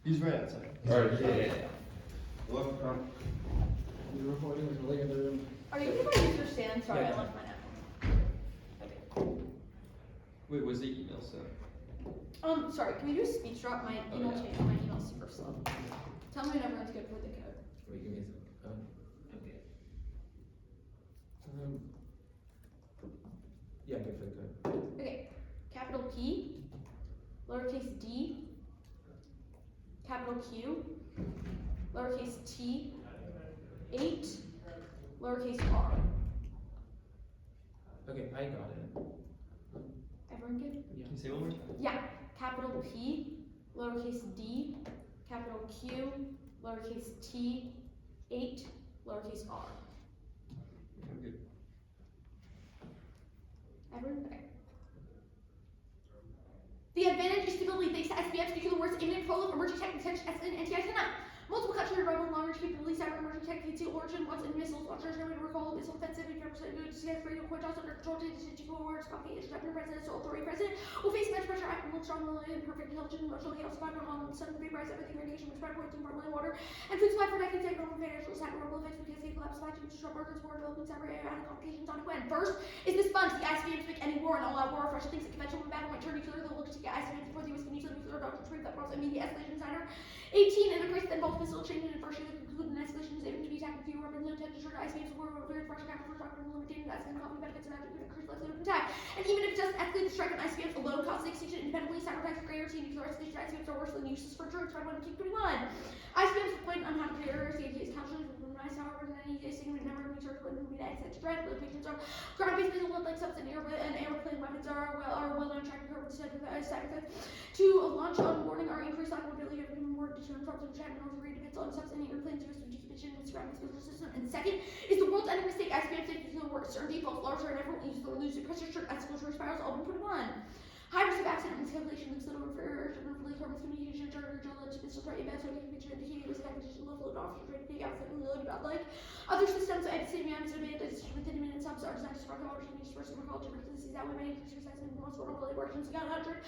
He's right outside. Alright, yeah. Look, You're recording with the link in the room. Are you able to use your stand? Sorry, Yeah. I left mine at home. wait, was the email sent? Sorry, can we do a speech drop? My email yeah. changed. My email's super slow. Tell me when everyone's good for the code. Wait, give me a second. Okay. Yeah, good for the code. Okay, capital P, lowercase d, capital Q, lowercase t, 8, lowercase r. Okay, I got it. Everyone good? Yeah. Can you say one more time? Yeah, capital P, lowercase d, capital Q, lowercase t, 8, lowercase r. I'm good. Everyone okay. The advantage is stability thanks to ICBMs, nuclear wars, imminent prolif, emerging techniques such as anti-antenna. Multiple countries rebel long-range capabilities, cyber emerging tech, concealed origin, once in missiles, launchers, no way to recall, missile offensive, 50% good, CS radio, quintiles under control, digital wars, copy, interceptor, president, so authority president, will face much pressure, act, look strong, imperfect, intelligent, emotional chaos, fiber, long, sun, vaporize, everything, radiation, spread, pointing, formula, water, and food supply for decades, and global financial, cyber, rebel effects, because they collapse, supply chains, disrupt orders, war, development, cyber, air, and complications on when. First is the sponge. The ICBMs make any war and all-out war, fresh things that conventional battle might turn nuclear, they'll look to get ICBMs before the US can use the nuclear doctrine to that process immediate escalation designer. 18, integrates then both missile training and first year conclude an escalation is able to be attacked with fewer weapons and intent to destroy ICBMs war over very fresh capital for doctrine limiting the escalating common benefits and after increased likelihood of attack. And even if it doesn't escalate the strike on ICBMs alone causes the extinction independently, cyber attacks, gray routine, nuclear escalation ICBMs are worse than useless for drones by 1 to 21. ICBMs deployed on how to carriers, the idea is calculated with nice however than any segment never be searched when moving to exit threat. Locations are ground-based missiles like subs and airplane weapons are well on track to cover cyber threats. To launch on warning or increase lack of ability of human war deterrent from the China North Korea depends on subs and airplanes used to decommission and surrounding missile system. And second is the world's end mistake. ICBMs take nuclear war certain defaults larger and everyone uses the lose pressure shirt escalatory spirals all 21. High risk of accident and escalation links little refer communication charter to missile threat events or picture indicating risk acquisition level of officers ready to take out something really bad like other systems at ICBMs within a minute subs are designed to spark orders and disperse and recall to disease that way may increase assessment most vulnerable abortions got 100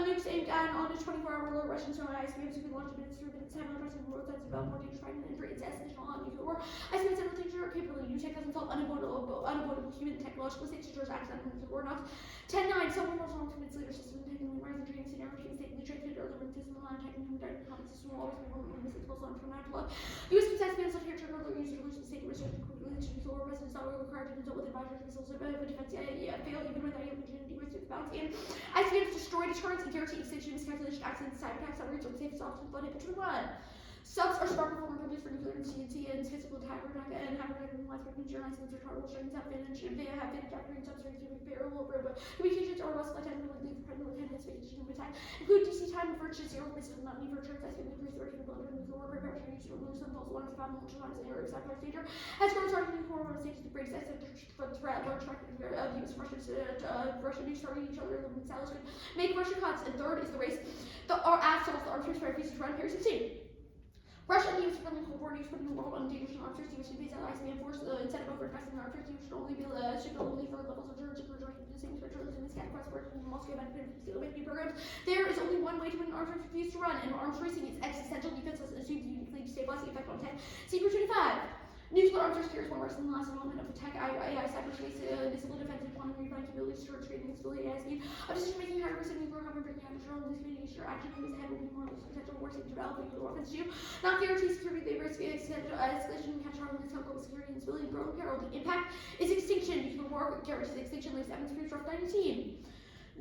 nukes aimed on a 24-hour low Russian so ICBMs who can launch minutes through minutes have addressing world sites about more dangerous fighting and its escalation on nuclear war. ICBMs have rotation or capability new tech doesn't solve unavoidable human technological stages accident and war not 10-9 someone was wrong to its leader system taking the rise and training scenario to mistakenly transmitted earlier when system line taking the direct comment system will always be one of the mistakes also from that plug. US success bans on here to earlier use solution state research including lower residents not required to consult with advisors and missiles but defense fail even with any opportunity with its bounty and ICBMs destroy deterrence and guarantee extinction miscalculation accidents cyber attacks that reach on safe options but hit between one. Subs are spark performer produced for nuclear and CNC and physical attack and have and widespread nuclear license or target strings have been factory and substrate to repair but communications or less like technically dependent with anticipation of attack include DC time referred to zero basis not need for turns as increase the rate of building nuclear war preparation used to remove some false alarms about multiple times in the area of cyber danger has grown starting nuclear war stages to break sets of threat large factors of use Russian news starting each other and salaries could make Russian cuts and third is the race our assholes the arms race for pieces around Paris 16. Russia and the US are friendly Cold War news putting the world on dangerous arms race. The US should face that ICBM force instead of investing in arms race. The US should only be for levels of deterrence for directing to the same specialism in scat quest where Moscow benefit from steel making programs. There is only one way to win an arms race refused to run, and arms racing is existential defense assumes uniquely destabilizing effect on 10. Secret 25. Nuclear arms are serious one worse than the last element of attack. AI, cyberspace, missile defensive, quantum refined capabilities, storage, trading, instability, ASD. A decision making high risk of nuclear cover, breaking out control, this communication, or action moves ahead will be more potential worse to develop nuclear weapons too. Not guarantee security, they risk escalation, catch on with global security and stability, and growing peril. The impact is extinction. Nuclear war guarantees extinction, lives 7 spirits, rough 19.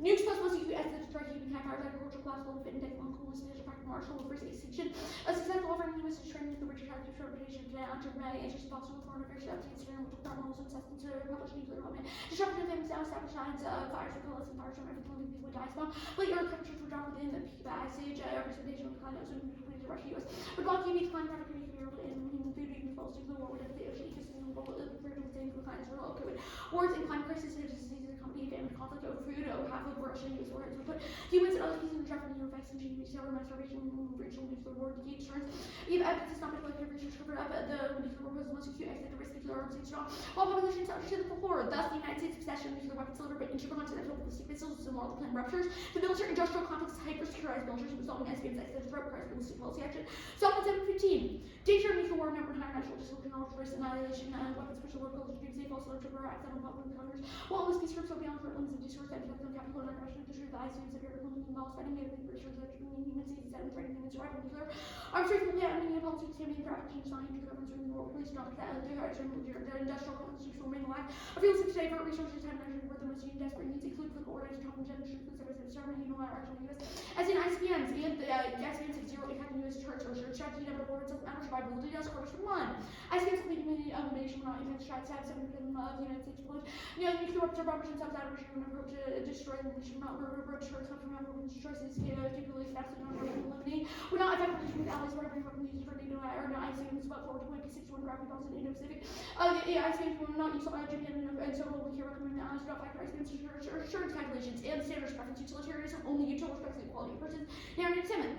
Nukes plus was used as the strike human attack, powers, agricultural class, global fit, and technical coolness, and practical martial will first extinction. A successful offering US is training the Richard Hackett interpretation of the interest of possible foreign affairs to obtain certain multiple criminals and assessment to publish nuclear development. Disruption of famous now established signs of fires and coalescing fires from every killing people would die spawn. Late earth temperatures were dropped within the peak of the ice age, precipitation of decline, ozone between the Russia US. But while TV decline, product can be able to end human food being exposed to the war, whatever the ocean ecosystem will compared to the same decline as a result of COVID. Wars and climate crisis, diseases, and company the family conflict over food, over half of Russia and US warheads would put humans and other species in jeopardy and effects and change over mass starvation and regional nuclear war decay deterrence. We have evidence not been collected research covered up the nuclear war was the most acute exit the risk of nuclear arms and strong. While populations understood the horror, thus the United States possession of nuclear weapons delivered by intercontinental ballistic missiles and while the plan ruptures, the military-industrial complex is hyper-securized militaries resolving SBMs exit threat requires ballistic policy action. Stop at 7:15. Danger of nuclear war, number 9, national disorder, knowledge, race, annihilation, weapons, special war, culture, doomsday, false alert, trigger, accidental problem, counters. While this peace groups are beyond threat limits and discourse, and capital, and aggression, district, the ICBMs, imperial, and all fighting, we have research that human disease, and threatening human survival, nuclear. Arms race, will yeah, meaning policy, examining for application, design, nuclear governments, in the world, police, not that, the industrial complex, will remain alive. I feel safe today for resources, time, energy, where the most unique desperate needs include political orders, top generation, food services, serving, unilateral action, US. As in ICBMs, and the ICBMs have zero impact on US church or strategy, never border, itself, matter, survivability, does quarters from one. ICBMs complete immunity of a nation will not impact strikes, have 7 of the United States deployed. Nuclear weapons are bombers and subs out of regime and approach to destroy the nation, not approach to come from weapons, destroy cities, capabilities, absolutely not eliminate. Would not affect relations with allies, where every weapon used for NATO or not ICBMs, but forward to point P61 gravity balls in Indo-Pacific. ICBMs will not use Japan and several will here recommend allies do not fight for ICBMs assurance calculations and standards preference utilitarianism, only utility respects the equality of persons. Narrative 7.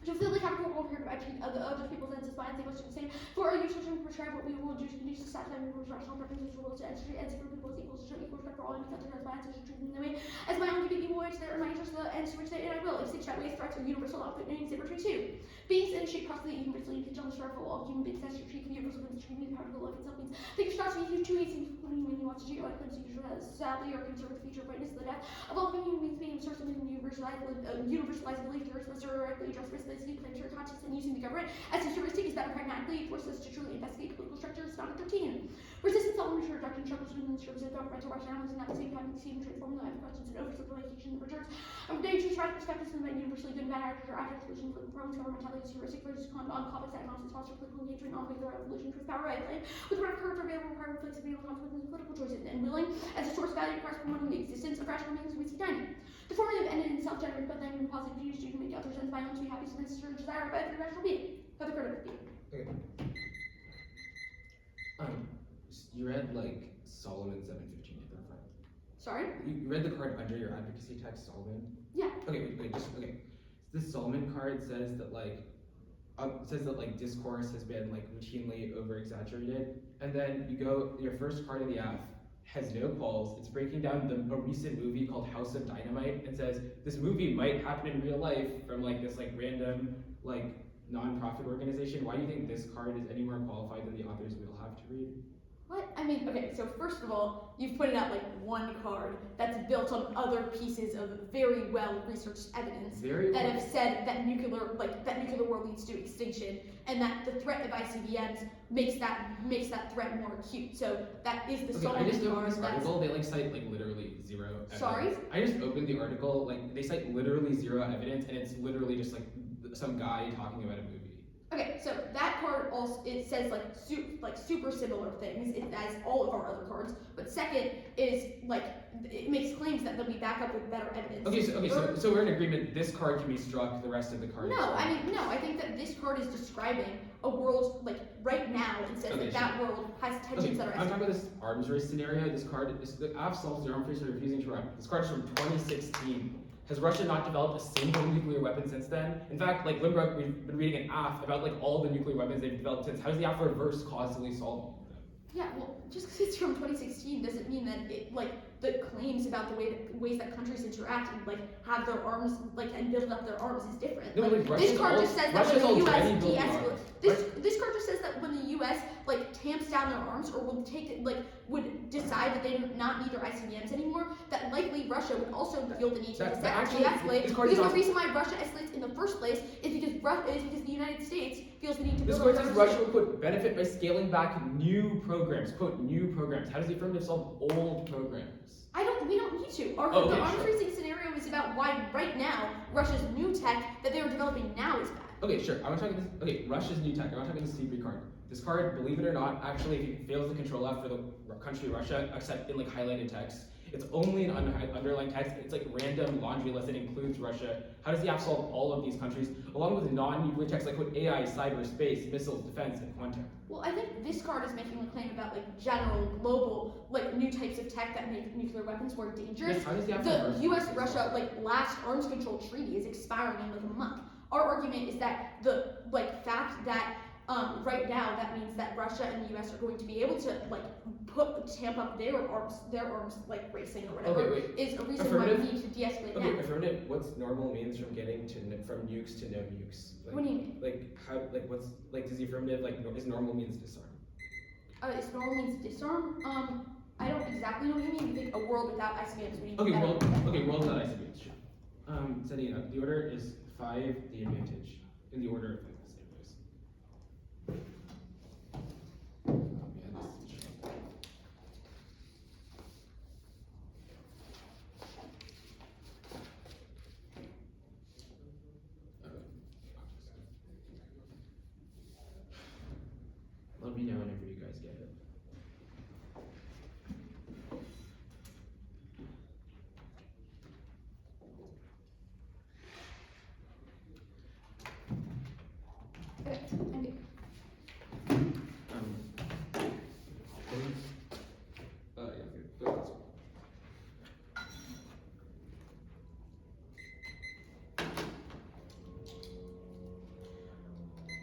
To feel the capital over here of the other people's ends is fine, they must do the same. For our users to prescribe what we will do to conduce the satellite and rational preferences for will to entry and for people with equals to show equal respect for all humans and as bias to treat them in the way as my own giving evil ways there are my interest the ends to which they and I will extinct that way threats of universal output meaning saber 22. Beings in shape possibly universally impinge on the struggle of all human beings as treat universal means treating the power of the life itself means think of stars with you 2 8 seems when he wants to treat like claims usually has sadly or concerned with the future brightness of the death of all human beings being source of universalized belief to respect directly address responsibility claims your conscience and using the government as a heuristic is better pragmatically forces to truly investigate political structures. Not 13. Resistance to all reduction struggles within the services of governmental rationalities and at the same time see and transform the life questions and oversimplification and returns of dangerous radical skepticism and universally good and bad actors or actors solutions with problems governmentality is heuristic versus on topics that amounts to sponsor political engagement on the revolution with power right land with what occurs are available requirement flexibility consequences of political choices and willing as a source value requires promoting the existence of rational beings we see dining. The formative ended in self-generated but then in positive views to make others ends by own to be happy so necessary desire of every rational being. But the critical being. Okay. You read like Solomon 7:15 to the front. Sorry? You read the card under your advocacy text, Solomon? Yeah. Okay, wait, okay. This Solomon card says that discourse has been like routinely over exaggerated, and then you go your first card in the app has no calls. It's breaking down a recent movie called House of Dynamite and says this movie might happen in real life from like this like random like non-profit organization. Why do you think this card is any more qualified than the authors we'll have to read? What? I mean, okay, so first of all, you've put out like one card that's built on other pieces of very well researched evidence that have said that nuclear war leads to extinction and that the threat of ICBMs makes that threat more acute. So that is the Solomon I just opened card. this article, they like cite like literally zero evidence. Sorry? I just opened the article, like they cite literally zero evidence and it's literally just like some guy talking about a movie. Okay, so that card also it says like super similar things as all of our other cards, but second is like it makes claims that they'll be backed up with better evidence. So we're in agreement. This card can be struck. The rest of the cards. No, I think that this card is describing a world like right now and says that world has tensions that are. I'm talking about this arms race scenario. This card is the app solves the arms race are refusing to run. This card is from 2016. Has Russia not developed a single nuclear weapon since then? In fact, like Lynbrook, we've been reading an app about like all the nuclear weapons they've developed since. How does the app reverse causally solve all of them? Yeah, well, just because it's from 2016 doesn't mean that it like the claims about the ways that countries interact and like have their arms like and build up their arms is different. No, like, this card just says that when the U.S. de-escalates, this card just says that when the U.S. like tamps down their arms or would decide that they do not need their ICBMs anymore, that likely Russia would also feel the need to de-escalate. Because the reason why Russia escalates in the first place is because the United States feels the need to. This card says Russia would benefit by scaling back new programs. Quote new programs. How does the affirmative solve old programs? We don't need to. The arms racing scenario is about why right now Russia's new tech that they are developing now is bad. Okay, sure. I want to talk about this. Okay, Russia's new tech. I want to talk about this C3 card. This card, believe it or not, actually, if it fails the control F for the country Russia, except in like highlighted text, It's only an underlying text. It's like random laundry list that includes Russia. How does the app solve all of these countries, along with non-nuclear text like what AI, cyberspace, missiles, defense, and quantum? Well, I think this card is making a claim about like general, global, like new types of tech that make nuclear weapons more dangerous. Yes, how does the app The solve U.S.-Russia like last arms control treaty is expiring in like a month. Our argument is that the like fact that right now that means that Russia and the U.S. are going to be able to like tamp up their arms like racing or whatever is a reason why we need to de-escalate now. Affirmative. What's normal means from getting to from nukes to no nukes? Like, What do you mean? Like how? Like what's like? Does the affirmative like is normal means disarm? Is normal means disarm? I don't exactly know what you mean. You think a world without ICBMs? World without ICBMs. Sure. Setting it up. The order is 5. The advantage in the order of like the same ways. Oh man, this is showing. Let me know whenever you guys get it. Okay, I'm good. Yeah, good. Go ahead.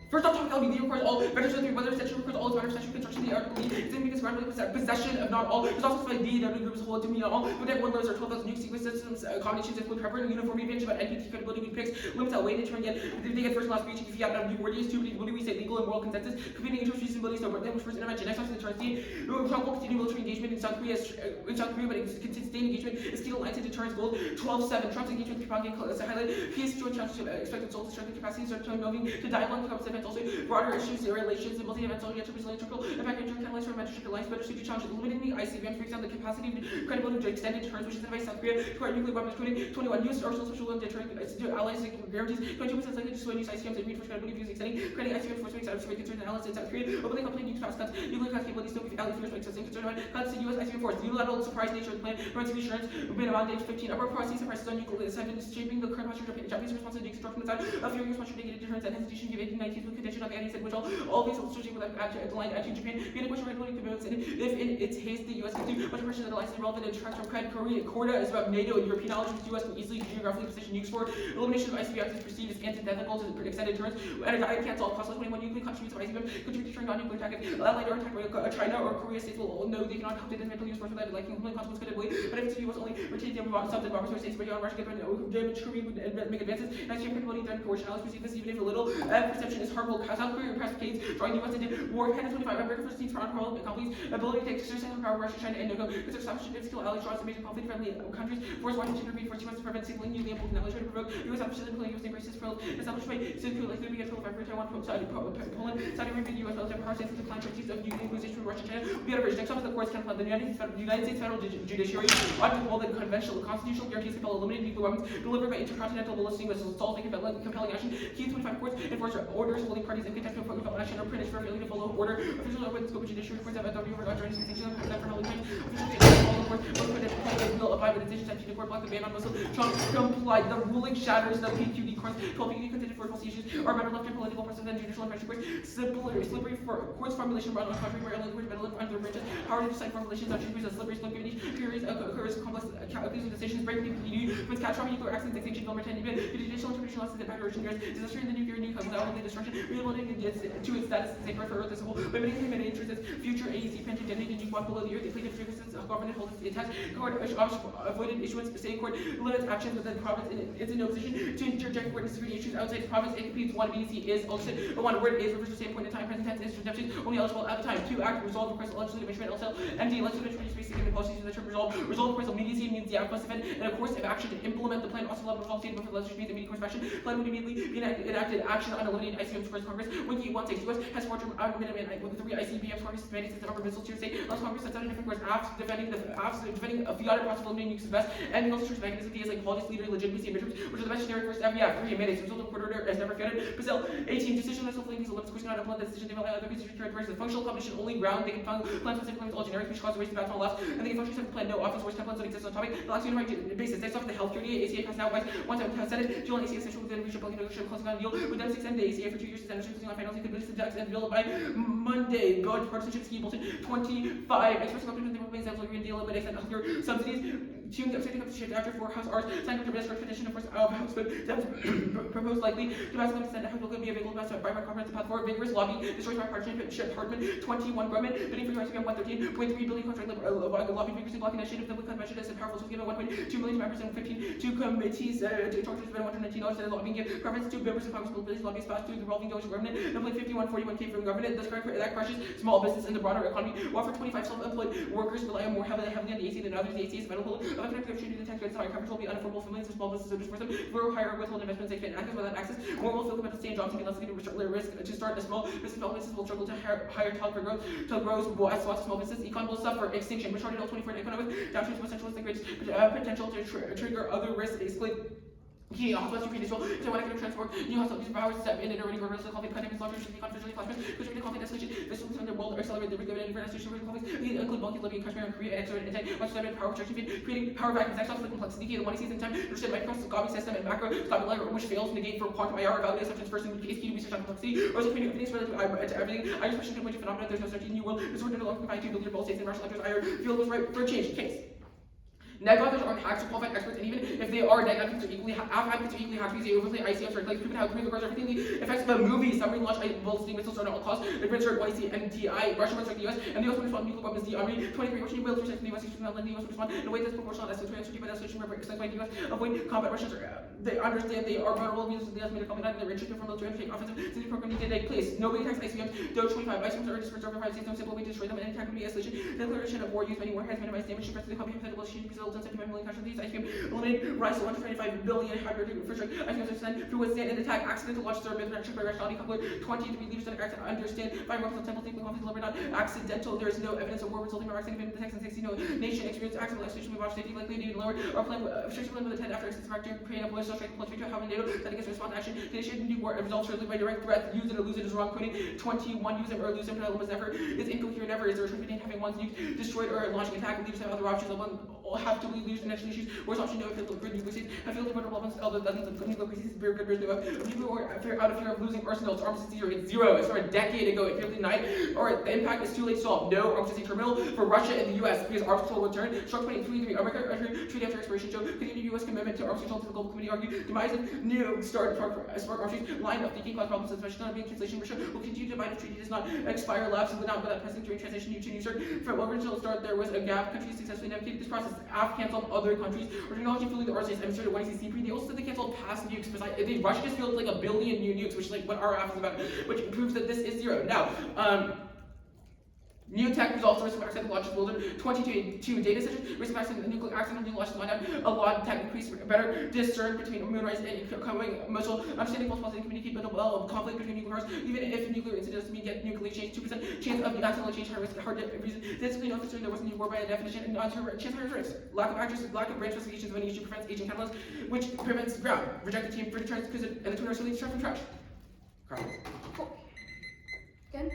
First off, topic LBD requires all vendors to whether statute requires all matter statute construction the article E is in because randomly possession of not all. There's also specified D that groups hold to me not all. But that one limits are 12,000 unique sequence systems combinations include covering uniformity advantage about NPT credibility new picks limits out weight determine yet if they get first and last breach if you have not new word is too many what do we say legal and moral consensus competing interest reasonability so language first intervention next on to the charge D probable continued military engagement in South Korea but sustained engagement is key to alliance and deterrence goals 12-7 Trump's engagement with Pyongyang highlight peace joint challenges expected souls strength capacity start moving to dialogue comes events also broader issues relations and multi-event social trickle impact and catalyze for mentorship alliance better suited challenge eliminating the ICBMs breaks down the capacity and credibility to extended deterrence which is advice South Korea to acquire nuclear weapons including 21 U.S. arsenals special and deterrent allies guarantees 22% likely to destroy use ICBMs and reinforce credibility views extending creating ICBM force makes out of concerns and allies in South Korea openly company nuclear fast cuts nuclear class capabilities still with allies fears makes us concerned about cuts to U.S. ICBM force unilateral surprise nature of the plan runs reassurance been around age 15 upper policy surprises on nuclear have been shaping the current posture of Japanese response to the construction side of your response to negative deterrence and hesitation given 19th with condition of anti-said which all these associated with aligned anti-Japan being a question regularly commitments and if in its haste the U.S. can do much pressure that allies is relevant and tracks from Korea Corda is about NATO and European knowledge which the U.S. can easily geographically position nukes for elimination of ICBMs is perceived as antithetical to the extended deterrence and a diet can't solve costless 21 nuclear contributions of ICBMs contribute to non-nuclear attack allied or attack by China or Korea states will know they cannot compete in mental use for that like implement consequence could avoid but if it's the U.S. only retains the something bombers or states where Russia can damage Korea and make advances and ICBM capability threaten coercion allies perceive this even if a little perception is harmful South Korea past decades drawing the U.S. into war 10 to 25 American first teams for unparalleled companies ability to exercise power Russia China and NATO because establishing skill allies draws to major conflict friendly countries force Washington to intervene for U.S. to prevent signaling new examples and allies try to provoke U.S. opposition including U.S. embraces for established by Syria like Libya for Taiwan Poland Saudi Arabia the U.S. military power states to decline proceeds of nuclear acquisition from Russia China we had a bridge next up to the courts can apply the United States federal judiciary ought to hold the conventional constitutional guarantees compel eliminating nuclear weapons delivered by intercontinental ballistic missiles solving compelling action key 25 courts enforce orders holding parties in contempt of compelling action or printed for failing to follow order officials are within scope of judiciary courts have authority over attorneys distinction of for holding claims officials can follow the court will abide by the decisions that the court block the ban on Muslim Trump complied the ruling shatters the PQD courts 12 PQD contended for false issues are better left in political process than judicial and pressure courts slippery for courts formulation run on contrary where only court better under branches power to decide formulations on treaties as slippery slope given each periods occurs complex accusing decisions break PQD with catastrophic nuclear accidents extinction film retention judicial interpretation losses impact erosion years disaster in the nuclear without only destruction rehabilitating to its status as sacred for Earth as a whole limiting human interest as future AEC pension generating nuke below the Earth the plaintiff services of government holds it intact court avoided issuance state court limits actions within the province and it's in no position to interject court security issues outside the province it completes one BC is ultimate but one word is refers to the same point in time present tense is redemption only eligible at the time to act resolve request legislative instrument LSL MD legislative instrument space given policies the term resolve request immediacy means the outcome event and a course of action to implement the plan also level resolve state before the legislature means immediate course of action plan would immediately be enacted action on eliminating ICBM Congress. When he wants U.S. has forged with 3 ICBMs. Congress is mandates the number of missiles to say. Congress sets out a different course. Defending a fiat process of eliminating nukes best, and also strict mechanism is like quality, leader, legitimacy, and midterms, which is the best generic first FBF. 3 mandates. Result of court order is never fitted. Brazil 18 decision that self-limiting these limits. Question not implement the decision. They rely on other decision versus the functional combination only ground. They can plan specific limits all generic, which cause race to battle on left, and they can function plan no offense or templates that exist on topic. The last unified basis. Next off the health care ACA passed now by one time has Senate. Deal on ACA essential within reach of negotiation closing on deal with them 6 end the ACA for 2 years and on finals including the tax and bill by Monday. God partisanship scheme bulletin 25. Expressing opinion the remains of the deal eliminates and healthcare subsidies. Tune the upsetting up to shift after 4 House R's signed with the best petition of course of House Food that was proposed likely to pass the Senate House will be available to by my conference path forward vigorous lobby destroys my partnership Hardman 21 government bidding for ICBM 113.3 billion contract lobby vigorously blocking initiative that would cut measures and powerful to give 1.2 million members and 15 to committees to charges spend $119 and lobbying give preference to members of Congress bills lobbies passed through the revolving doors of government number 5141K from government that crushes small business and the broader economy while for 25 self-employed workers rely more heavily on the AC than others. The AC is available of economic opportunity to tax credits higher coverage will be unaffordable for millions of small businesses owners for them for higher withhold investments they can access without access more will feel committed to stay in jobs and be less likely to risk to start a small business. Small businesses will struggle to hire talent for growth to grow as lots of small businesses econ will suffer extinction which already 24 economic downturns potential is the greatest potential to trigger other risks exclude Key hospitals to create so when I can transport new hospitals powers step in and already go to coffee cutting slaughter should be confidentially classified which will be conflict escalation this will the world accelerate the regulated infrastructure for conflicts include bulky Libya Kashmir and Korea and exert intent much seven power projection feed creating power vacuums next off the complexity key the one season time understand microscopic system and macro stabilizer which fails to negate for quantum IR validate assumptions first in case key research on complexity or is creating opinions relative to everything I just question to phenomena there's no such new world this order no longer confined to build your ball states and rational actors IR field was right for change case. Neg authors aren't hacks or qualified experts, and even if they are, neg advocates are equally advocates are equally hacked because they overplay ICMs for like proven how criminal regards everything the effects of a movie, submarine launch, ballistic missiles are at all costs, administered YCMTI, Russia will strike the US, and the US will respond to nuclear weapons, the Army, 23 Russian will protect the US, the US will respond in a way that's proportional as to transfer by the escalation where explained by the US, avoid combat Russians they understand they are vulnerable because the US made a comment that they're interested from military undertaking offensive since the program needed take place. Nobody attacks ICBMs, Doge 25 ICBMs are dispersed over 5 states, no simple way to destroy them and attack would be escalation. The declaration of war used many warheads, minimized damage, suppressed the copy of hypothetical exchange results in 75 million casualties. ICBM eliminated rise to 125 billion hybrid infrastructure. ICBMs are sent to withstand an attack, accidental launch, serve, production by rationality coupler. 23 leaders that understand 5 weapons of temple thinking conflict delivered not accidental. There is no evidence of war resulting from accident in the text and 60 no nation experienced accidental escalation. We watch safety likely to even lower or plan with a 10 after extensive factor creating a political strike plus to have a NATO that against response action to initiate new war results shortly by direct threat. Use it or lose it is wrong coding. 21 use them or lose them was never is incoherent never is there a truth between having one's nuke destroyed or launching attack leaders have other options of one have to leave leaders in national issues worst option no if good nuclear states have failed to vulnerable weapons other dozens of nuclear crises very good risk of nuclear war out of fear of losing arsenals arms to zero it's zero it's for a decade ago it failed to deny or the impact is too late to solve no arms to terminal for Russia and the US because arms control will return struck 23 America treaty after expiration show continued US commitment to arms control to the global committee argue demise of new start smart arms line of thinking class problems especially not being translation Russia will continue to divide if treaty does not expire lapse and without that pressing during transition you to new start from original start there was a gap countries successfully navigated this process Af canceled other countries or acknowledging fully the RCS demonstrated when CP they also said they canceled past nukes besides they Russia just fielded like 1 billion new nukes which is like what our Af is about which proves that this is zero now new tech results risk of accidental launches will 22 data sessions risk of accidental launches to find out a lot of tech increase better discern between moonrise and coming muscle understanding false positive communicate but of conflict between nuclear powers even if nuclear incidents mean get nuclear change 2% chance of accidental change high risk hard to reason basically no concern there wasn't any war by definition and chance of risk lack of accuracy lack of branch specifications when issue prevents agent catalyst which prevents ground reject the team for deterrence because and the twin are silly trash from trash. Cool. Good?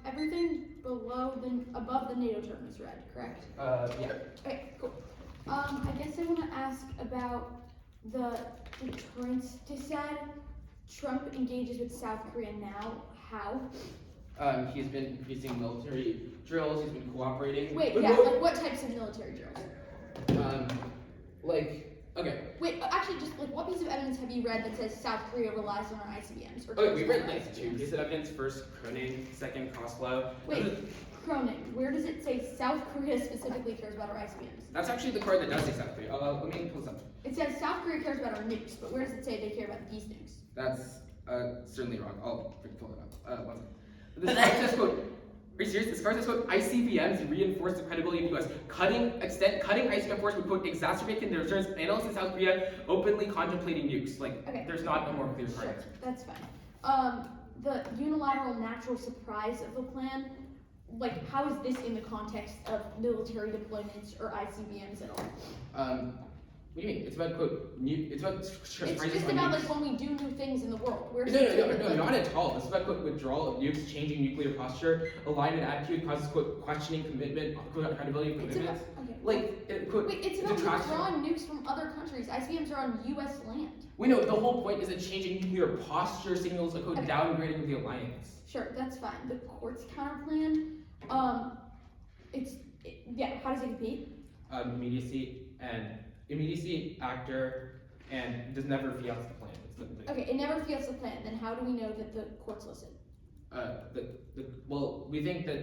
Everything above the NATO term is red, correct? Yeah. Okay, cool. I guess I want to ask about the deterrence. They said Trump engages with South Korea now. How? He's been increasing military drills. He's been cooperating. Wait, yeah, like what types of military drills? Okay. Wait, actually, just like what piece of evidence have you read that says South Korea relies on our ICBMs? Okay, we read like 2 pieces of evidence. First, Koenig. Second, Koslow. Wait, Cronin. Where does it say South Korea specifically cares about our ICBMs? That's actually the card that does say South Korea. Let me pull this up. It says South Korea cares about our nukes, but where does it say they care about these nukes? That's certainly wrong. I'll pull it up. One second. This card says, quote, are you serious? This card says, quote, ICBMs reinforce the credibility of the US. Cutting ICBM force would, quote, exacerbate concerns. Analysts in South Korea openly contemplating nukes. Like, okay. There's not a more clear card. Sure, that's fine. the unilateral natural surprise of the plan, like, how is this in the context of military deployments or ICBMs at all? What do you mean? It's about it's about It's just about like when we do new things in the world. No, not at all. This is about withdrawal of nukes, changing nuclear posture, alignment attitude causes questioning commitment, credibility of commitments. Like, it's about withdrawing nukes from other countries. ICBMs are on U.S. land. We know the whole point is that changing nuclear posture signals a downgrading of the alliance. Sure, that's fine. The court's counter plan, how does it compete? Immediacy, actor, and does never fiat the plan. Okay, it never fiats the plan. Then how do we know that the courts listen? We think that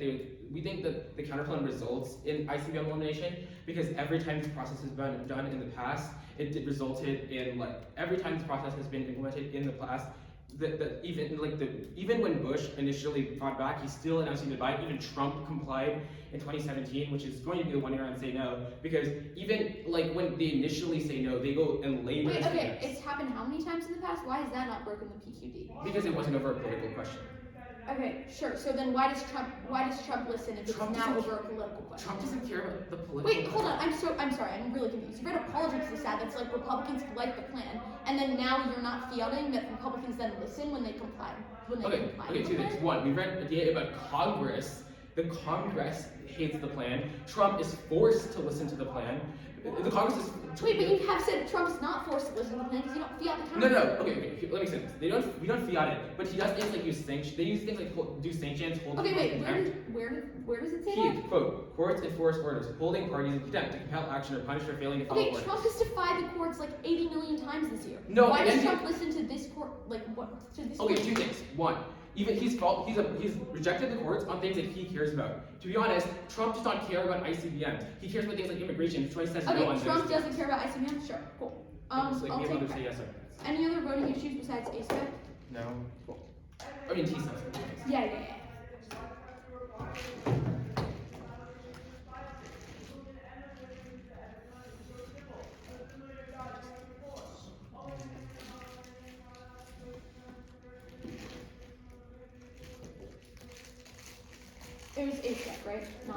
the counterplan results in ICBM elimination because every time this process has been done in the past, it resulted in every time this process has been implemented in the past, even when Bush initially fought back, he still announced he would buy. Even Trump complied in 2017, which is going to be the 1 year on say no, because even when they initially say no, they go and later. Wait, okay, it's happened how many times in the past? Why has that not broken the PQD? Because it wasn't over a political question. Okay, sure. So then why does Trump listen if it's now over a political question? Trump doesn't care about the political. Wait, hold on. I'm sorry. I'm really confused. You read a politics aside that's like Republicans like the plan, and then now you're not fiating that Republicans then listen when they comply. Okay, two things. One, we read a data about Congress. The Congress hates the plan. Trump is forced to listen to the plan. The Congress is. Wait, but you have said Trump's not forced to listen to the plan because you don't fiat the No. Congress. Okay. Let me say this. We don't fiat it, but he does things like use sanctions. They use things like do sanctions, hold. Okay, wait. Where does it say that? He, quote, courts enforce orders, holding parties in contempt to compel action or punish for failing to follow Okay, orders. Trump has defied the courts like 80 million times this year. No, Why does Trump listen to this court? To this Okay, court? two things. One, even he's rejected the courts on things that he cares about. To be honest, Trump does not care about ICBMs. He cares about things like immigration, which he says no on Okay, Trump those doesn't care about ICBMs? Sure, cool. I'll take that. Yes, sir. Any other voting issues besides ASPEC? No. Cool. I mean, T-cells. Yeah. It was ASPEC, right? No.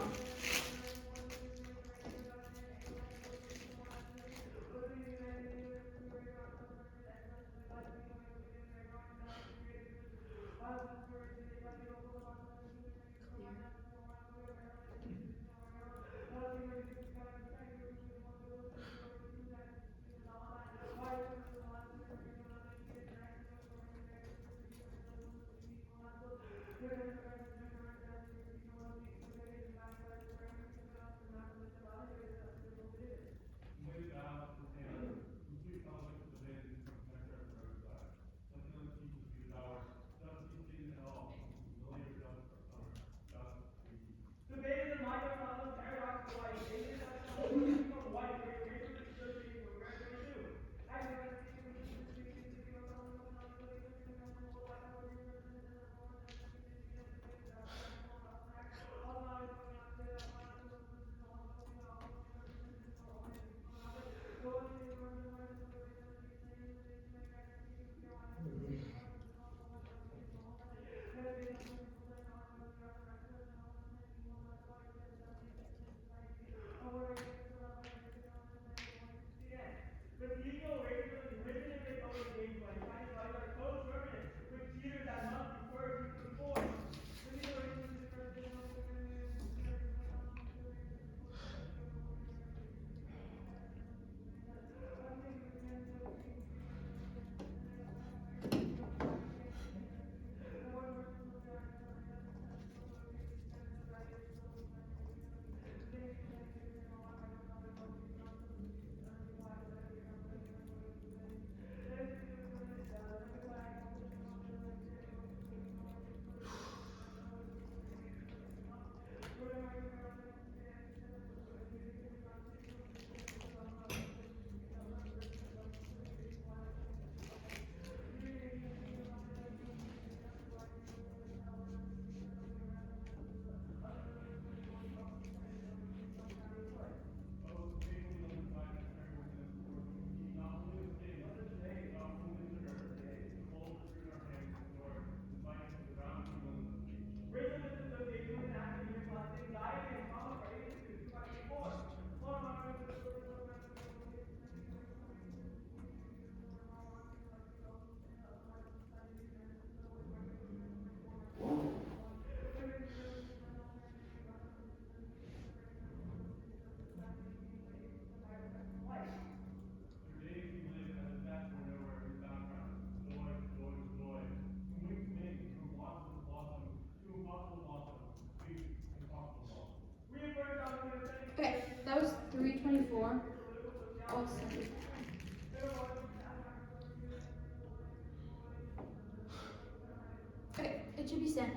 it should be sent.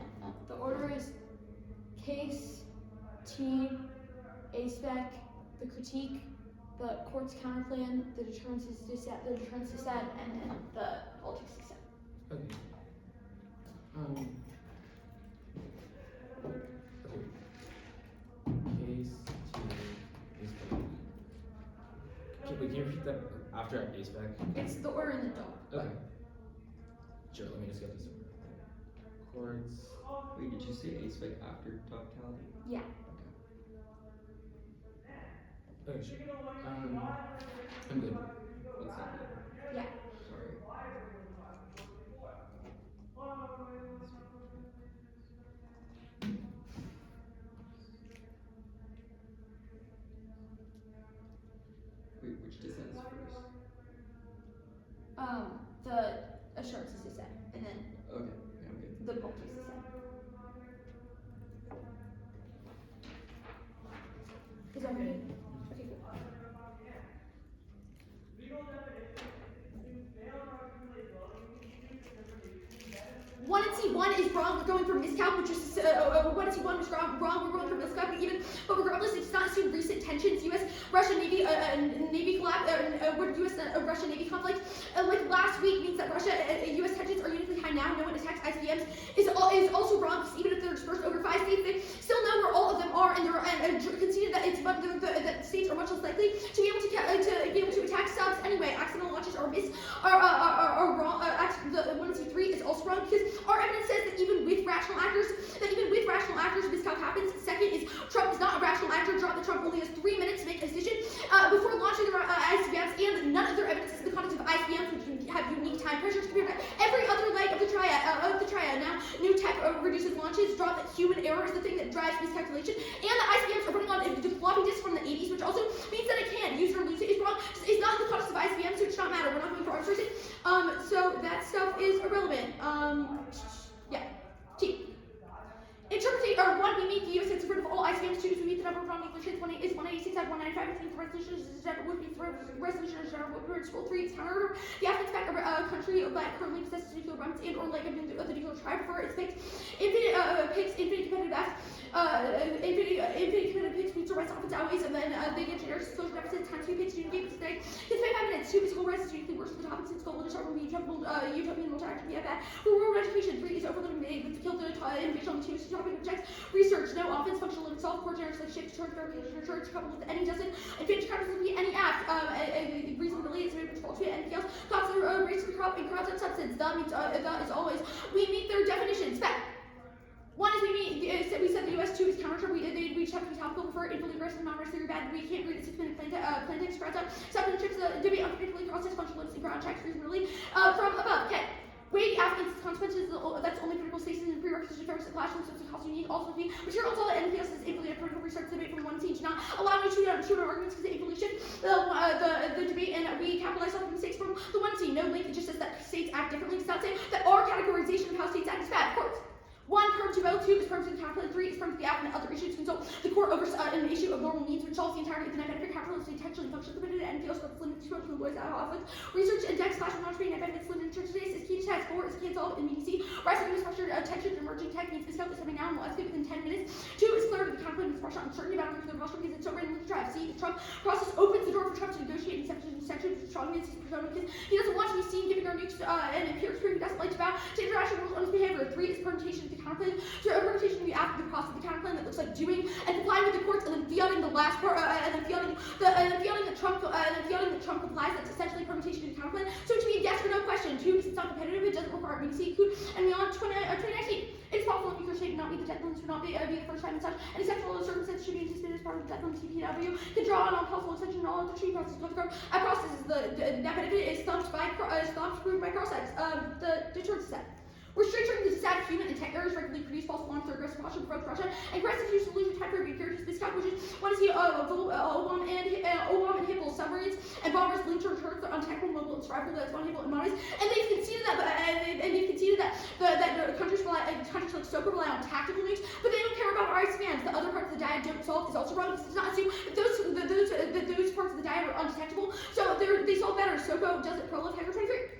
The order is case, team, A-spec, the critique, the court's counterplan, the deterrence is set, and then the politics is set. Okay. Case to A-spec. Can you repeat that after A-spec? It's the order in the dog. Okay. Sure, let me just get this over. Courts. Wait, did you say A-spec after totality? Yeah. Okay, sure. I'm good. What's that mean? Yeah. Sorry. Wait, which dissent is first? The assurance is set, and then Okay, yeah, I'm good. the politics is set. Is that ready? Okay, cool. 1 and C1 is wrong. We're going for miscalc, which is 1 and C1 was wrong. We're going for miscalc, but regardless, it's not assumed recent tensions. U.S.-Russian Navy Navy collapse, U.S.-Russian Navy conflict like last week means that Russia U.S. tensions are uniquely high now. No one attacks ICBMs is also wrong. Because even if they're dispersed over 5 states, they still know where all of them are, and they're conceded that that states are much less likely to be able to attack subs anyway. Accidental launches are wrong. The 1 and C3 is also wrong because our evidence says that even with rational actors, miscalc happens. Second is Trump is not a rational actor. Trump only has 3 minutes to make a decision before launching the ICBMs, and none of their evidence is in the context of ICBMs, which have unique time pressures compared to every other leg of the triad. Now, new tech reduces launches, drop that human error is the thing that drives miscalculation, and the ICBMs are running on floppy disks from the 80s, which also means that it can. Use it or lose it is wrong. It's not in the context of ICBMs, so it does not matter. We're not going for arms racing. So that stuff is irrelevant. Yeah. T. Interpretation, or 1, we meet the U.S. gets rid of all ICBMs. 2, we meet the number of wrong nuclear ships. 186 out of 195. I think the resolution is would be resolution is would school 3 is counter. The Afghans back a country that currently possesses nuclear weapons and or like of the nuclear tribe for its pigs. Infinite competitive acts. Infinite competitive pigs beats the rights off its always, and then they get generic disclosure deficits times 2 pigs to game today. His 5 minutes. 2 physical rights is uniquely worse for the topic since global disarmament will be utopian multi-activity at that. For world education, 3 is overloading the kill the innovation on 2 is topic objects. Research, no offense, functional limit, solve, core generics like shift, charge, verification, charge, coupled with any doesn't. Advantage counters will be any act. Reasonably, it's maybe control to anything else. Thoughts are race to the crop and crowds and substance. The means the is always. We meet their definitions. Fact. 1 is we said the U.S. 2 is counter. We just have to be topical, prefer infinitely aggressive, non-aggressive, bad. We can't read a 6-minute plan text spreads out. 7 trips debate unpredictably process functional limits and ground checks reasonably from above. Okay. Weight Afghans consequences, that's only critical stations and prerequisites to ferris classroom systems cost unique. Also, the material until anything else is infinitely critical research debate from 1 team to not allow me to shoot arguments because they infinitely shift the debate, and we capitalize on the mistakes from the 1 team. No link, it just says that states act differently. It's not saying that our categorization of how states act is bad. Of course. 1, perm to vote. 2 is perm to the capital. 3 is perm to the app and other issues. Consult the court over an issue of normal means, which solves the entirety of the net benefit capitalist intentionally functions limited and feels but limited to the boys out of office. Research index slash non-screen net benefits limited to today's is key to task 4 is can't solve in BDC. Rising US pressure attention emerging tech needs miscalculate coming now and will escalate within 10 minutes. 2 is clear to the conflict with Russia uncertainty about nuclear posture because it's so randomly drive. C, the Trump process opens the door for Trump to negotiate in sections with strong against his persona because he doesn't want to be seen giving our nukes and appears proof he doesn't like to bow to international rules on his behavior. 3 is permutation of the counterplan. Permutation can be after the process of the counterplan that looks like doing and complying with the courts and then fielding the last part and then fielding that Trump complies. That's essentially permutation of the counterplan. So it should be a yes or no question. 2 because it's not competitive, it doesn't require BDC code. And beyond 2019, it's possible nuclear state would not meet the deadlines, would not be the first time and such. And exceptional circumstances should be anticipated as part of the deadline. TPW can draw on all possible extension and all of the treaty process. A process is the net benefit is thumped proved by cross-sides. The deterrence set. We're strengthening the static human and tech errors regularly produce false alarms through aggressive posture approach Russia and aggressive use of illusion type review characters. This calculation, 1 is the Obama and Hipple submarines and bombers linked to returns are untechnical, mobile, and survivable. That's one Hipple and modest. And they've conceded that, that countries like SOCA rely on tactical nukes, but they don't care about our ICBMs. The other parts of the diet don't solve is also wrong. This does not assume that those parts of the diet are undetectable. So they solve better. SOCA does it. Prolif Hacker 23.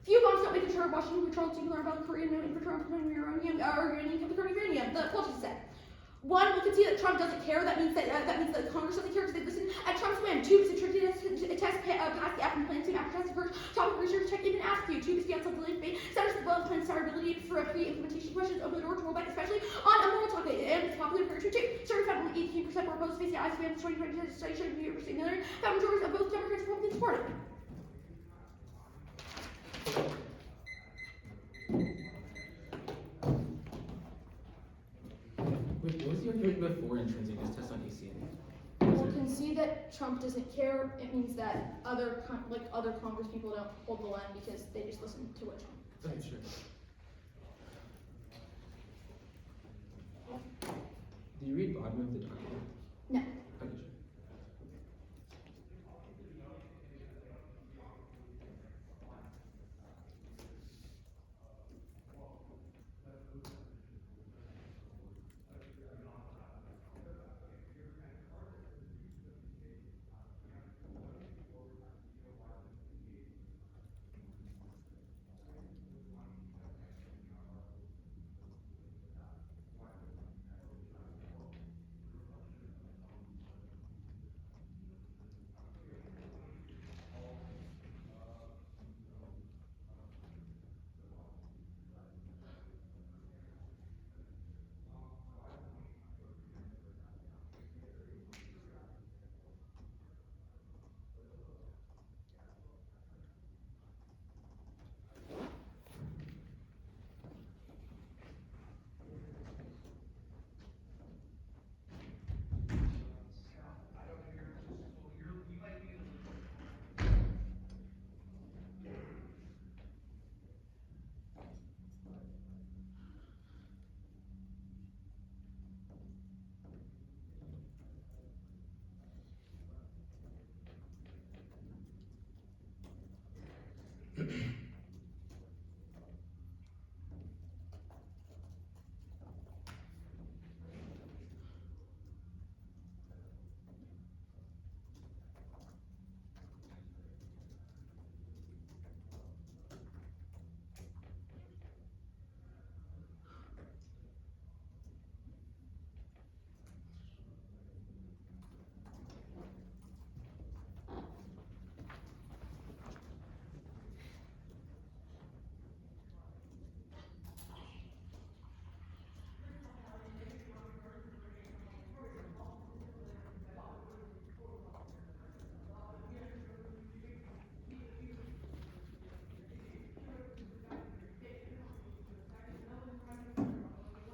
Few bombs don't make a turn. Washington patrols. You can learn about Korea. No infantry on plutonium uranium. Uranium from the current uranium. The quote is said. One, we can see that Trump doesn't care. That means that Congress doesn't care because they listen. At Trump's whim, two, is a tricky test passed the African plan team after testing first. Topic research check even asked you. Two, is the outside delayed debate. Centers the well plans our ability for pre-implementation questions open the door to rollback, especially on a moral topic. And it's popular for two. Certified 18% more opposed facing the ICBMs 2020 legislation. New York State Millionaire. That majority of both Democrats and Republicans support it. Wait, what was your argument before intrinsic test on ACN? We can see that Trump doesn't care. It means that other Congress people don't hold the line because they just listen to what Trump says. Okay, sure. Do you read bottom of the document? No. Okay, sure.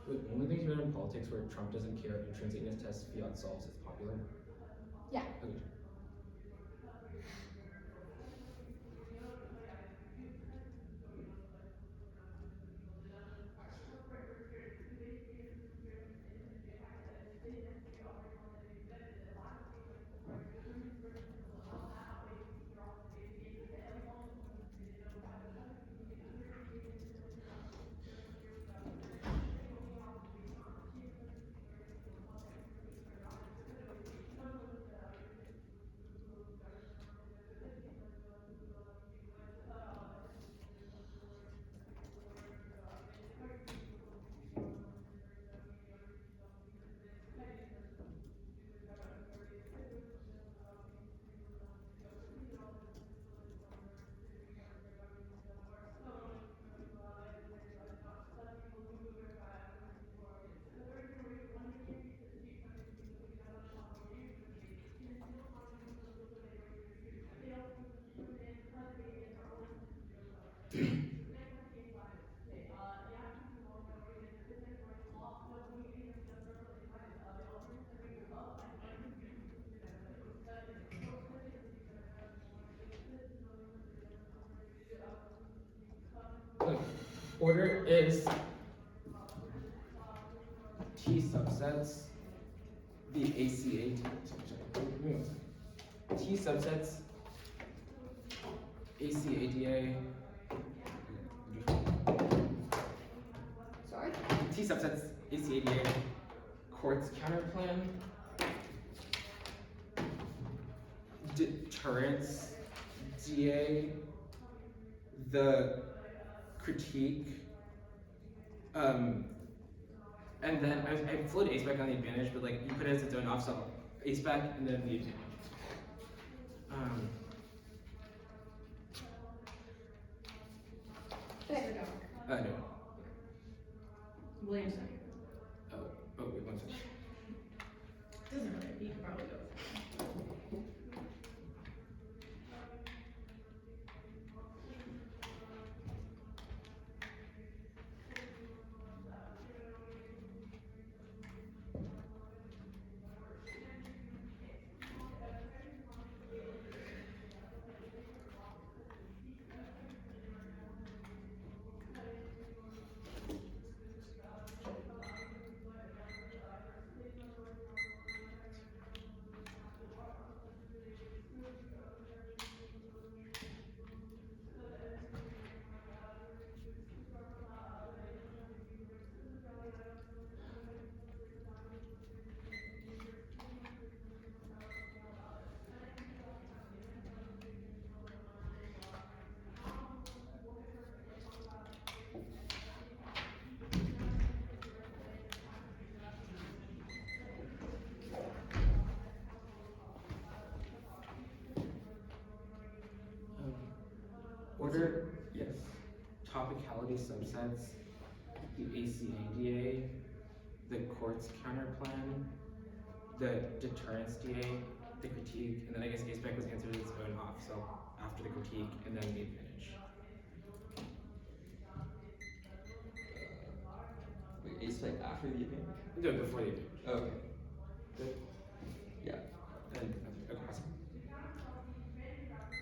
Wait, one of the things you read in politics where Trump doesn't care if intrinsic test fiat solves it's popular? Yeah. Okay. Okay. Order is T subsets the ACA. T subsets ACADA. Sorry? T subsets ACADA courts counterplan. Deterrence DA the critique, and then I floated A-spec on the advantage, but like you put it as its own off, so A-spec and then the advantage. No. Williamson. Oh, wait, one second. Doesn't matter. You can probably go. Order Yes. topicality subsets, the ACADA, the court's counterplan, the deterrence DA, the critique, and then I guess A-spec was answered its own off, so after the critique, and then the advantage. Wait, A-spec after the advantage? No, before the advantage. Oh, okay. Good. Yeah. And okay, awesome.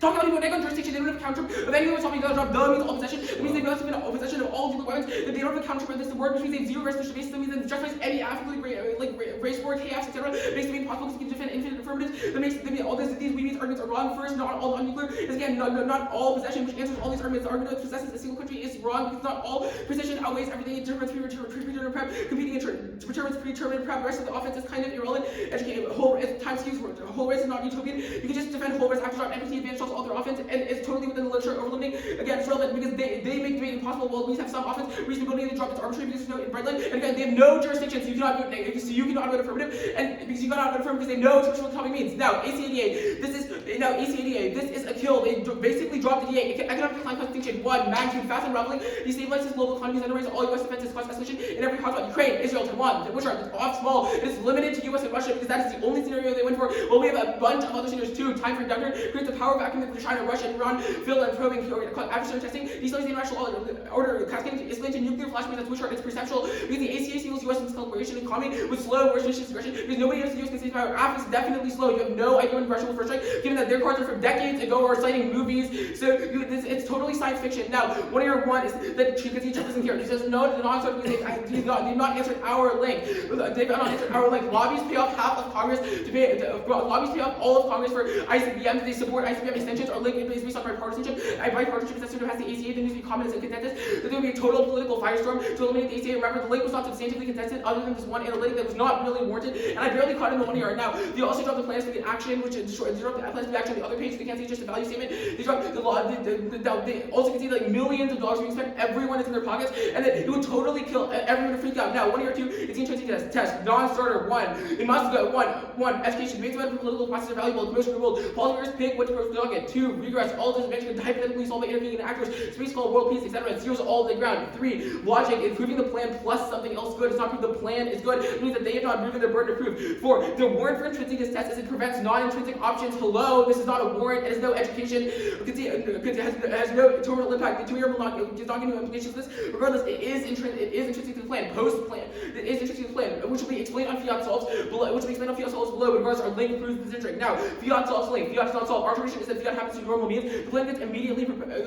Talking about even jurisdiction, they don't have a counter. If anyone was talking about drop the means all possession, it means they must have been in possession of all dealer weapons. If they don't have a counter, this the word which means they have zero restitution base, that means that justifies any act, like race war, chaos, etc. Makes them impossible because you can defend infinite affirmatives. That makes them all these means arguments are wrong. First, not all non-nuclear is again not all possession, which answers all these arguments. The argument that possesses a single country is wrong because not all possession outweighs everything. It determines predetermined prep, competing determines predetermined prep. The rest of the offense is kind of irrelevant. Educated whole time schemes, whole race is not utopian. You can just defend whole race after shot empathy advantage all their offense, and it's totally within the literature overloading. Again, it's relevant because they make debate impossible. Well, at least have some offense. Reasonability, they drop it's arbitrary because there's no in Brightland. And again, they have no jurisdiction, so you cannot vote negative. So you cannot vote affirmative, and because you cannot vote affirmative because they know what the topic means. Now, ACADA, this is a kill. They basically dropped the DA. Economic decline cause extinction. 1. Magnitude, fast unraveling. Destabilizes global economies, undermines all U.S. defenses, cause escalation in every hotspot. Ukraine, Israel, Taiwan, which are off small. It is limited to U.S. and Russia because that is the only scenario they went for. Well, we have a bunch of other scenarios too. Time for Dunkirk creates a power vacuum for China, Russia, and Iran. Finland probing adversary testing. Destabilizes the international order, cascading to escalate to nuclear flashpoints that switch are its perceptual. Because the ACA signals U.S. collaboration and economy with slow Russian aggression. Because nobody knows the U.S. can seize power. After is definitely slow. You have no idea when Russia will first strike, given that their cards are from decades ago or citing movies. So it's totally science fiction. Now, one of your one is that because he just doesn't care. He says no to the non-sort because they've not answered our link. They've not answered our link. Lobbies pay off half of Congress lobbies pay off all of Congress for ICBMs. They support ICBM extensions or link based on bipartisanship. Bipartisanship is to pass the ACA. There needs to be common and consensus. That there will be a total political firestorm to eliminate the ACA. Remember, the link was not substantively contested other than this one analytic that was not really warranted. And I barely caught in the 1 year. Now, they also dropped the plans for the action, which is they dropped the plans for the action on the other page. So they can't see just a value statement. They dropped the law. They also can see like millions of dollars being spent. Everyone is in their pockets, and then it would totally kill everyone to freak out. Now, 1 year 2, it's the intrinsic test. Non-starter 1. It must go 1. Education. Debates about political process are valuable. Promotion of the world. Politics pick what to get. 2. Regress. All disadvantage can hypothetically solve by interviewing actors. Space called world peace, etc. It zeroes all the ground. 3. Logic. Improving the plan plus something else good. It's not proof the plan is good. It means that they have not proven their burden to prove. 4. The warrant for intrinsic test is it prevents non-intrinsic options. Hello, this is not a warrant. It is no education. It has no terminal impact. The 2 year will not give you implications to this. Regardless, it is intrinsic to the plan. Post plan. It is intrinsic to the plan, which will be explained on fiat solves below. Regardless, our link proves the intrinsic. Now, fiat solves link. Fiat does not solve. Arbitration is that fiat happens through normal means. The plan gets immediately proposed,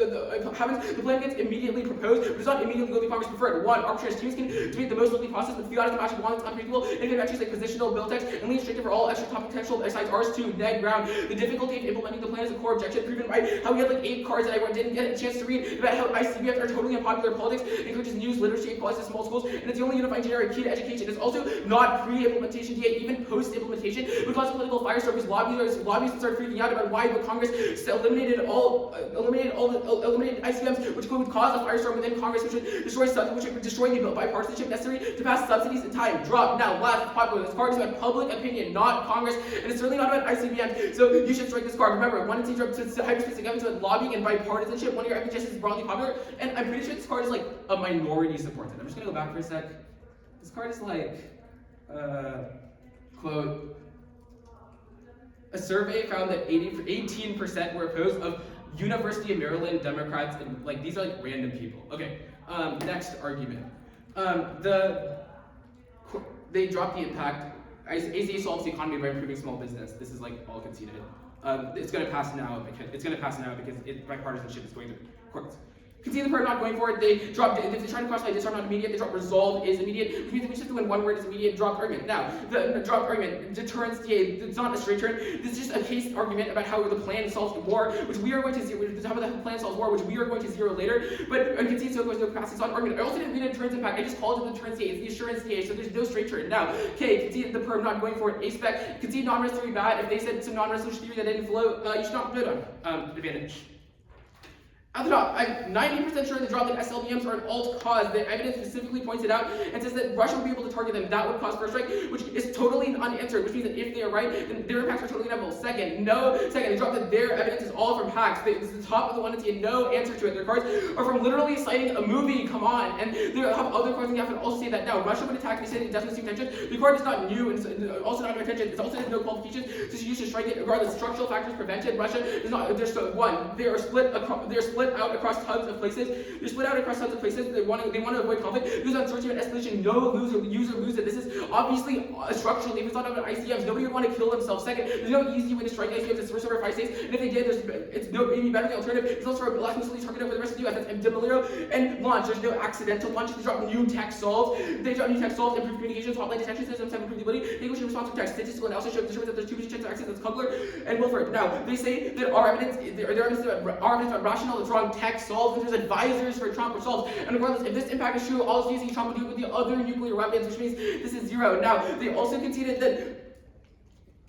but does not immediately go to Congress preferred. 1. Arbitrary teams can debate the most likely process, but fiat is the match of one that's unpredictable. And can matches like positional, bill text, and lean restricted for all extra topic textual exercise R's 2. Neg ground. The difficulty of implementing the plan is a core objection proven by how we had like 8 cards that I didn't get a chance to read about how ICBMs are totally unpopular in politics, encourages news, literacy, and applies to small schools, and it's the only unifying generic key to education. It's also not pre-implementation yet, even post-implementation, because of political firestorm, because lobbyists start freaking out about why the Congress eliminated ICBMs, which would cause a firestorm within Congress, which would destroy the bipartisanship necessary to pass subsidies in time. Drop. Now, last popular. This card is about public opinion, not Congress, and it's certainly not about ICBMs. So you should strike this card. Remember, one is hyperspace government to lobbying and bipartisanship. One of your suggestions is broadly popular, and I'm pretty sure this card is like a minority supports it. I'm just gonna go back for a sec. This card is like, quote. A survey found that 18% were opposed of University of Maryland Democrats, and like these are like random people. Okay, next argument. They dropped the impact. AZA solves the economy by improving small business. This is like all conceded. It's gonna pass now because bipartisanship is going through courts. Concede the part not going for it. They dropped. If they try to cross like this are not immediate. They drop resolve is immediate, which means that we just have to win one word is immediate. Drop argument. Now the drop argument deterrence. It's not a straight turn. This is just a case argument about how the plan solves war, which we are going to zero. How the plan solves war, which we are going to zero later. But concede so goes no pass. It's not argument. I also didn't read a deterrence impact. I just called it the deterrence TA. It's the assurance TA. So there's no straight turn. Now, okay, concede the perm not going for it. A spec. Concede non-res theory bad. If they said some non-resolution theory that didn't flow, you should not bid on. Advantage. At the top, I'm 90% sure the drop in SLBMs are an alt cause. The evidence specifically points it out and says that Russia would be able to target them. That would cause first strike, which is totally unanswered, which means that if they are right, then their impacts are totally inevitable. Second, they drop that their evidence is all from hacks. This is the top of the one and see no answer to it. Their cards are from literally citing a movie, come on. And they have other cards in the outfit also say that now Russia would attack, they said it doesn't seem tension. The card is not new and also not under tension. It's also has no qualifications, so you should strike it regardless. Structural factors prevented. Russia is not, there's one. They are split out across tons of places. They're split out across tons of places. They want to avoid conflict. There's uncertainty and escalation. No lose or lose it. This is obviously structurally. If it's not about ICBMs, nobody would want to kill themselves. Second, there's no easy way to strike ICBMs. It's first over 5 states. And if they did, it's no maybe better than the alternative. It's also a last missile targeted over the rest of the U.S. That's Demolero and launch. There's no accidental launch. They drop new tech solves. They drop new tech solves. Improve communications. Hotline detection systems have improved the ability. They English response to text. Statistical analysis shows that there's 2 chance of access. That's Kugler and Wilford. Now they say that our evidence about rational is wrong. Tech solves. There's advisors for Trump or solves. And regardless, if this impact is true, all using Trump will do it with the other nuclear weapons, which means this is zero. Now they also conceded that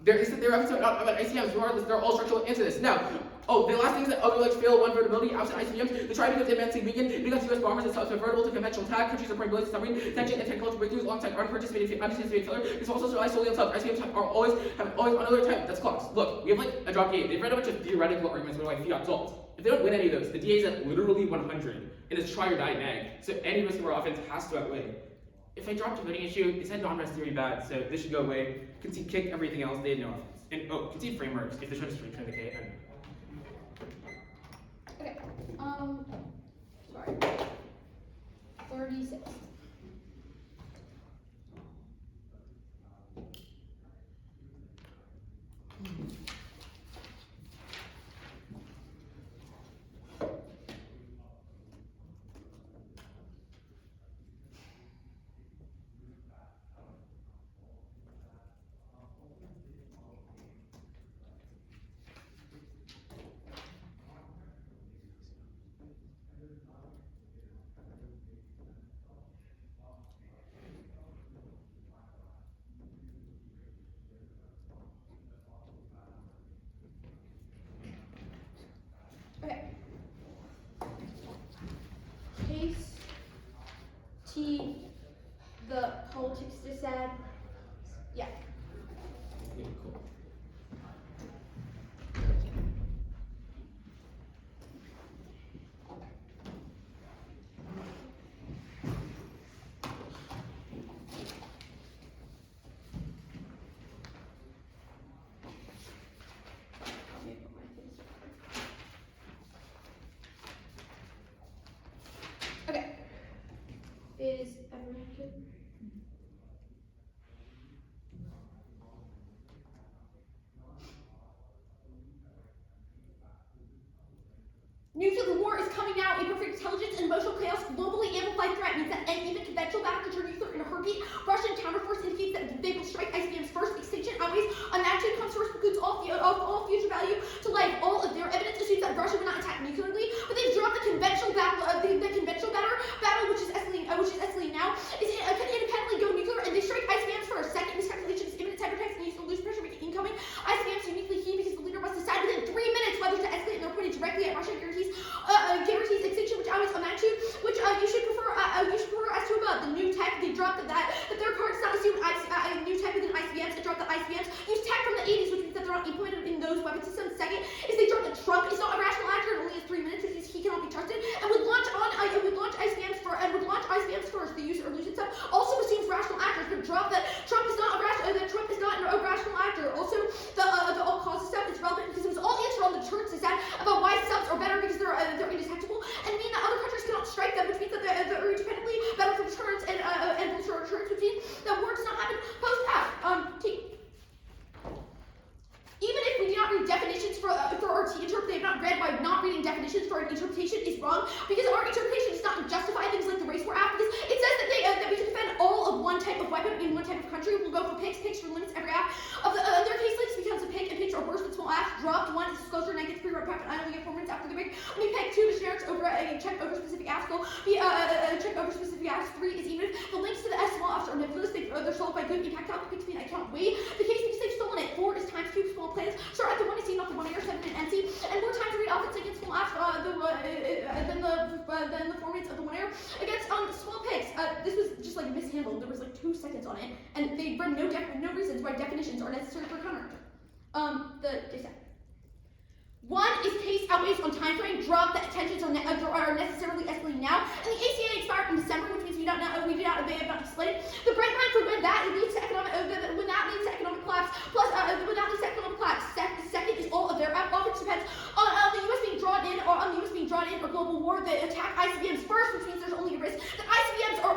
their evidence about ICBMs, regardless, they're all structural into this. Now, the last thing is that other legs fail one vertibility absent ICBMs. They try because immensely weakened because U.S. bombers and subvertible to conventional attack. Countries are pouring bullets, submarine tension, and technological breakthroughs alongside unanticipated failure. This also relies solely on subs. ICBMs have always another type. That's clocks. Look, we have like a drop gate. They've read a bunch of theoretical arguments about why fiat solves. If they don't win any of those, the DA is at literally 100, and it's try or die neg. So any risk of our offense has to outweigh. If I dropped a voting issue, they said non-res theory bad, so this should go away. Concede kick everything else, they had no offense. And concede frameworks if they're trying to straight turn the K. Okay. Sorry. 36. Case T, the politics dissad. Yeah. Yeah, cool. Okay. Is everyone good? Nuclear war is coming now. Imperfect intelligence and emotional chaos globally amplified threat means that any even conventional battle could turn nuclear in a heartbeat. Russian counterforce indicates that they will strike ICBMs first. Extinction outweighs unmatched comes source precludes all future value to life. All of their evidence assumes that Russia would not attack nuclearly, but they've dropped the conventional battle. The conventional battle, which is escalating now, is can independently go nuclear, and they strike ICBMs first. Second, miscalculation is imminent cyber attacks and use to lose pressure making incoming ICBMs uniquely key because the leader must decide within 3 minutes whether to craft, and I only get 4 minutes after the break. Let me pick 2 is generics over check over specific asks. Check over specific asks. 3 is even if the links to the SML officer are nebulous. They're solved by good impact output between I count weight. The case because they've stolen it. 4 is times cube small plans. Start at the 1 is not the 1 error 7 and NC, and more time to read offense against small asks than the 4 minutes of the 1 error against small picks. This was just like mishandled. There was like 2 seconds on it, and they read no reasons why definitions are necessary for counter. The data. 1 is case outweighs on time frame. Drop the attentions are necessarily escalating now. And the ACA expired in December, which means they have not displayed. The break line for when that leads to economic collapse, plus when that leads to economic collapse. Second is all of their offense depends on the US being drawn in or global war. They attack ICBMs first, which means there's only a risk that ICBMs are